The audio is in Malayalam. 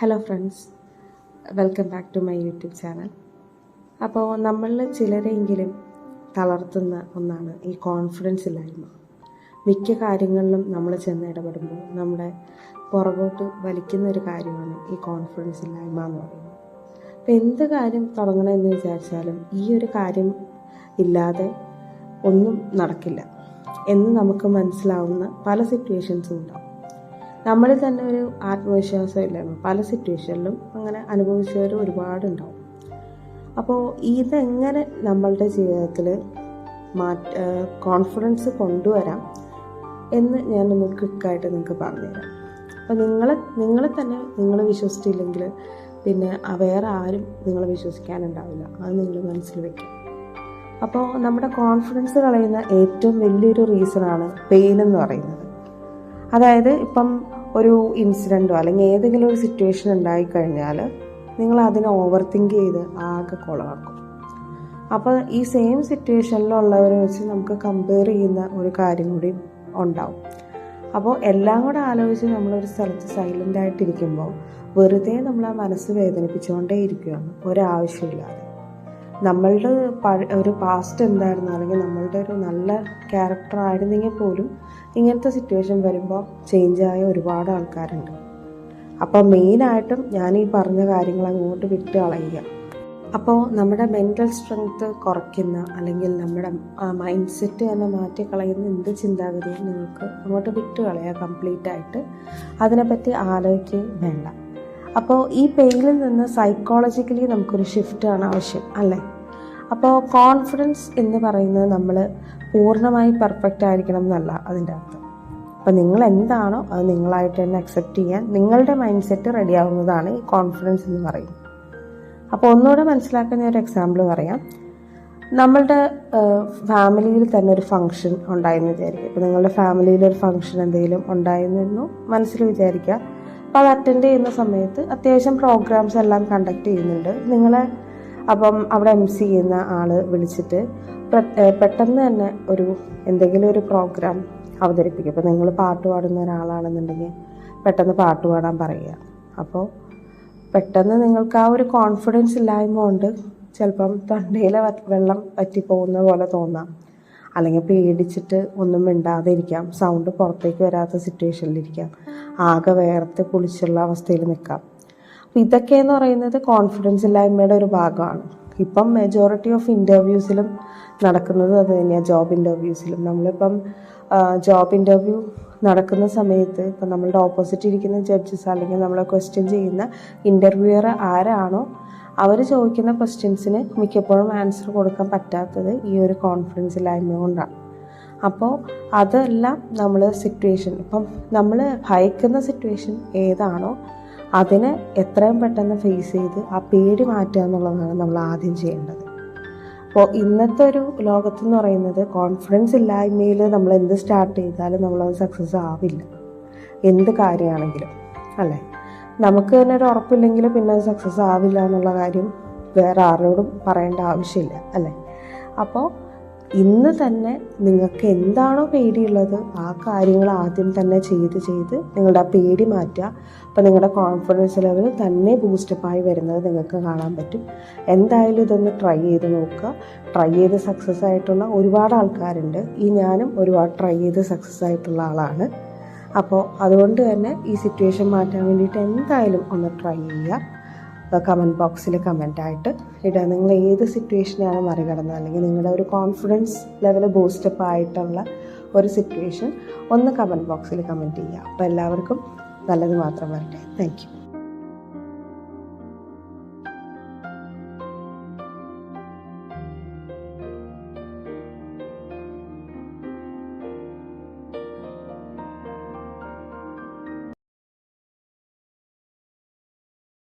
Hello friends, welcome back to my YouTube channel. അപ്പോൾ നമ്മളിൽ ചിലരെങ്കിലും തളർത്തുന്ന ഒന്നാണ് ഈ കോൺഫിഡൻസ് ഇല്ലായ്മ. മിക്ക കാര്യങ്ങളിലും നമ്മൾ ചെന്ന് ഇടപെടുമ്പോൾ നമ്മുടെ പുറകോട്ട് വലിക്കുന്ന ഒരു കാര്യമാണ് ഈ കോൺഫിഡൻസ് ഇല്ലായ്മ എന്ന് പറയുന്നത്. അപ്പോൾ എന്ത് കാര്യം തുടങ്ങണമെന്ന് വിചാരിച്ചാലും ഈ ഒരു കാര്യം ഇല്ലാതെ ഒന്നും നടക്കില്ല എന്ന് നമുക്ക് മനസ്സിലാവുന്ന പല സിറ്റുവേഷൻസും ഉണ്ടാവും. നമ്മളിൽ തന്നെ ഒരു ആത്മവിശ്വാസം ഇല്ലായ്മ പല സിറ്റുവേഷനിലും അങ്ങനെ അനുഭവിച്ചവർ ഒരുപാടുണ്ടാവും. അപ്പോൾ ഇതെങ്ങനെ നമ്മളുടെ ജീവിതത്തിൽ കോൺഫിഡൻസ് കൊണ്ടുവരാം എന്ന് ഞാനൊന്ന് ക്വിക്കായിട്ട് നിങ്ങൾക്ക് പറഞ്ഞുതരാം. അപ്പോൾ നിങ്ങളെ തന്നെ നിങ്ങൾ വിശ്വസിച്ചില്ലെങ്കിൽ പിന്നെ വേറെ ആരും നിങ്ങളെ വിശ്വസിക്കാനുണ്ടാവില്ല. അത് നിങ്ങൾ മനസ്സിൽ വെക്കുക. അപ്പോൾ നമ്മുടെ കോൺഫിഡൻസ് കളയുന്ന ഏറ്റവും വലിയൊരു റീസണാണ് പെയിൻ എന്ന് പറയുന്നത്. അതായത് ഇപ്പം ഒരു ഇൻസിഡൻറ്റോ അല്ലെങ്കിൽ ഏതെങ്കിലും ഒരു സിറ്റുവേഷൻ ഉണ്ടായിക്കഴിഞ്ഞാൽ നിങ്ങൾ അതിനെ ഓവർ തിങ്ക് ചെയ്ത് ആകെ കുളമാക്കും. അപ്പോൾ ഈ സെയിം സിറ്റുവേഷനിലുള്ളവരെ വെച്ച് നമുക്ക് കമ്പയർ ചെയ്യുന്ന ഒരു കാര്യം കൂടി ഉണ്ടാവും. അപ്പോൾ എല്ലാം കൂടെ ആലോചിച്ച് നമ്മളൊരു സ്ഥലത്ത് സൈലൻ്റ് ആയിട്ടിരിക്കുമ്പോൾ വെറുതെ നമ്മൾ ആ മനസ്സ് വേദനിപ്പിച്ചുകൊണ്ടേ ഇരിക്കുകയാണ് ഒരാവശ്യമില്ലാതെ. നമ്മളുടെ ഒരു പാസ്റ്റ് എന്തായിരുന്നു അല്ലെങ്കിൽ നമ്മളുടെ ഒരു നല്ല ക്യാരക്ടർ ആയിരുന്നെങ്കിൽ പോലും ഇങ്ങനത്തെ സിറ്റുവേഷൻ വരുമ്പോൾ ചേഞ്ചായ ഒരുപാട് ആൾക്കാരുണ്ട്. അപ്പോൾ മെയിനായിട്ടും ഞാൻ ഈ പറഞ്ഞ കാര്യങ്ങൾ അങ്ങോട്ട് വിട്ട് കളയുക. അപ്പോൾ നമ്മുടെ മെൻ്റൽ സ്ട്രെങ്ത്ത് കുറയ്ക്കുന്ന അല്ലെങ്കിൽ നമ്മുടെ മൈൻഡ് സെറ്റ് തന്നെ മാറ്റിക്കളയുന്ന എന്ത് ചിന്താഗതിയും നിങ്ങൾക്ക് അങ്ങോട്ട് വിട്ട് കളയുക കംപ്ലീറ്റായിട്ട്. അതിനെപ്പറ്റി ആലോചിക്കുക വേണ്ട. അപ്പോൾ ഈ പെയിനിൽ നിന്ന് സൈക്കോളജിക്കലി നമുക്കൊരു ഷിഫ്റ്റാണ് ആവശ്യം, അല്ലേ? അപ്പോൾ കോൺഫിഡൻസ് എന്ന് പറയുന്നത് നമ്മൾ പൂർണ്ണമായി പെർഫെക്റ്റ് ആയിരിക്കണം എന്നല്ല അതിൻ്റെ അർത്ഥം. അപ്പോൾ നിങ്ങൾ എന്താണോ അത് നിങ്ങളായിട്ട് തന്നെ അക്സെപ്റ്റ് ചെയ്യാൻ നിങ്ങളുടെ മൈൻഡ് സെറ്റ് റെഡി ആവുന്നതാണ് ഈ കോൺഫിഡൻസ് എന്ന് പറയുന്നത്. അപ്പോൾ ഒന്നുകൂടെ മനസ്സിലാക്കുന്ന ഒരു എക്സാമ്പിൾ പറയാം. നമ്മളുടെ ഫാമിലിയിൽ തന്നെ ഒരു ഫംഗ്ഷൻ ഉണ്ടായെന്ന് വിചാരിക്കുക. ഇപ്പോൾ നിങ്ങളുടെ ഫാമിലിയിൽ ഒരു ഫംഗ്ഷൻ എന്തെങ്കിലും ഉണ്ടായെന്നു മനസ്സിൽ വിചാരിക്കുക. അപ്പോൾ അത് അറ്റൻഡ് ചെയ്യുന്ന സമയത്ത് അത്യാവശ്യം പ്രോഗ്രാംസ് എല്ലാം കണ്ടക്ട് ചെയ്യുന്നുണ്ട്. നിങ്ങളെ അപ്പം അവിടെ MC ചെയ്യുന്ന ആൾ വിളിച്ചിട്ട് പെട്ടെന്ന് തന്നെ എന്തെങ്കിലും ഒരു പ്രോഗ്രാം അവതരിപ്പിക്കും. ഇപ്പോൾ നിങ്ങൾ പാട്ട് പാടുന്ന ഒരാളാണെന്നുണ്ടെങ്കിൽ പെട്ടെന്ന് പാട്ട് പാടാൻ പറയുക. അപ്പോൾ പെട്ടെന്ന് നിങ്ങൾക്ക് ആ ഒരു കോൺഫിഡൻസ് ഇല്ലായ്മ കൊണ്ട് ചിലപ്പം തൊണ്ടയിലെ വെള്ളം വറ്റിപ്പോകുന്ന പോലെ തോന്നാം, അല്ലെങ്കിൽ പേടിച്ചിട്ട് ഒന്നും മിണ്ടാതെ ഇരിക്കാം, സൗണ്ട് പുറത്തേക്ക് വരാത്ത സിറ്റുവേഷനിലിരിക്കാം, ആകെ വേർത്ത് കുളിച്ചുള്ള അവസ്ഥയിൽ നിൽക്കാം. അപ്പോൾ ഇതൊക്കെയെന്ന് പറയുന്നത് കോൺഫിഡൻസ് ഇല്ലായ്മയുടെ ഒരു ഭാഗമാണ്. ഇപ്പം മെജോറിറ്റി ഓഫ് ഇൻ്റർവ്യൂസിലും നടക്കുന്നത് അത് തന്നെയാണ്. ജോബ് ഇൻ്റർവ്യൂസിലും നമ്മളിപ്പം ജോബ് ഇൻ്റർവ്യൂ നടക്കുന്ന സമയത്ത് ഇപ്പം നമ്മളുടെ ഓപ്പോസിറ്റ് ഇരിക്കുന്ന ജഡ്ജസ് അല്ലെങ്കിൽ നമ്മളെ ക്വസ്റ്റ്യൻ ചെയ്യുന്ന ഇൻ്റർവ്യൂവർ ആരാണോ അവർ ചോദിക്കുന്ന ക്വസ്റ്റ്യൻസിന് മിക്കപ്പോഴും ആൻസർ കൊടുക്കാൻ പറ്റാത്തത് ഈ ഒരു കോൺഫിഡൻസ് ഇല്ലായ്മ കൊണ്ടാണ്. അപ്പോൾ അതെല്ലാം നമ്മൾ സിറ്റുവേഷൻ ഇപ്പം നമ്മൾ ഭയക്കുന്ന സിറ്റുവേഷൻ ഏതാണോ അതിനെ എത്രയും പെട്ടെന്ന് ഫേസ് ചെയ്ത് ആ പേടി മാറ്റുക എന്നുള്ളതാണ് നമ്മൾ ആദ്യം ചെയ്യേണ്ടത്. അപ്പോൾ ഇന്നത്തെ ഒരു ലോകത്തെന്ന് പറയുന്നത് കോൺഫിഡൻസ് ഇല്ലായ്മയിൽ നമ്മൾ എന്ത് സ്റ്റാർട്ട് ചെയ്താലും നമ്മളത് സക്സസ് ആവില്ല, എന്ത് കാര്യമാണെങ്കിലും, അല്ലേ? നമുക്ക് തന്നെ ഒരു ഉറപ്പില്ലെങ്കിൽ പിന്നെ അത് സക്സസ് ആവില്ല എന്നുള്ള കാര്യം വേറെ ആരോടും പറയേണ്ട ആവശ്യമില്ല, അല്ലേ? അപ്പോൾ ഇന്ന് തന്നെ നിങ്ങൾക്ക് എന്താണോ പേടിയുള്ളത് ആ കാര്യങ്ങൾ ആദ്യം തന്നെ ചെയ്ത് നിങ്ങളുടെ ആ പേടി മാറ്റുക. അപ്പോൾ നിങ്ങളുടെ കോൺഫിഡൻസ് ലെവൽ തന്നെ ബൂസ്റ്റപ്പായി വരുന്നത് നിങ്ങൾക്ക് കാണാൻ പറ്റും. എന്തായാലും ഇതൊന്ന് ട്രൈ ചെയ്ത് നോക്കുക. ട്രൈ ചെയ്ത് സക്സസ് ആയിട്ടുള്ള ഒരുപാട് ആൾക്കാരുണ്ട്. ഞാനും ഒരുപാട് ട്രൈ ചെയ്ത് സക്സസ് ആയിട്ടുള്ള ആളാണ്. അപ്പോൾ അതുകൊണ്ട് തന്നെ ഈ സിറ്റുവേഷൻ മാറ്റാൻ വേണ്ടിയിട്ട് എന്തായാലും ഒന്ന് ട്രൈ ചെയ്യുക. കമൻറ്റ് ബോക്സിൽ കമൻറ്റായിട്ട് ഇടുക. നിങ്ങൾ ഏത് സിറ്റുവേഷനെയാണ് മറികടന്നത് അല്ലെങ്കിൽ നിങ്ങളുടെ ഒരു കോൺഫിഡൻസ് ലെവൽ ബൂസ്റ്റപ്പ് ആയിട്ടുള്ള ഒരു സിറ്റുവേഷൻ ഒന്ന് കമൻറ്റ് ബോക്സിൽ കമൻറ്റ് ചെയ്യുക. അപ്പോൾ എല്ലാവർക്കും നല്ലത് മാത്രം വരട്ടെ. Thank you.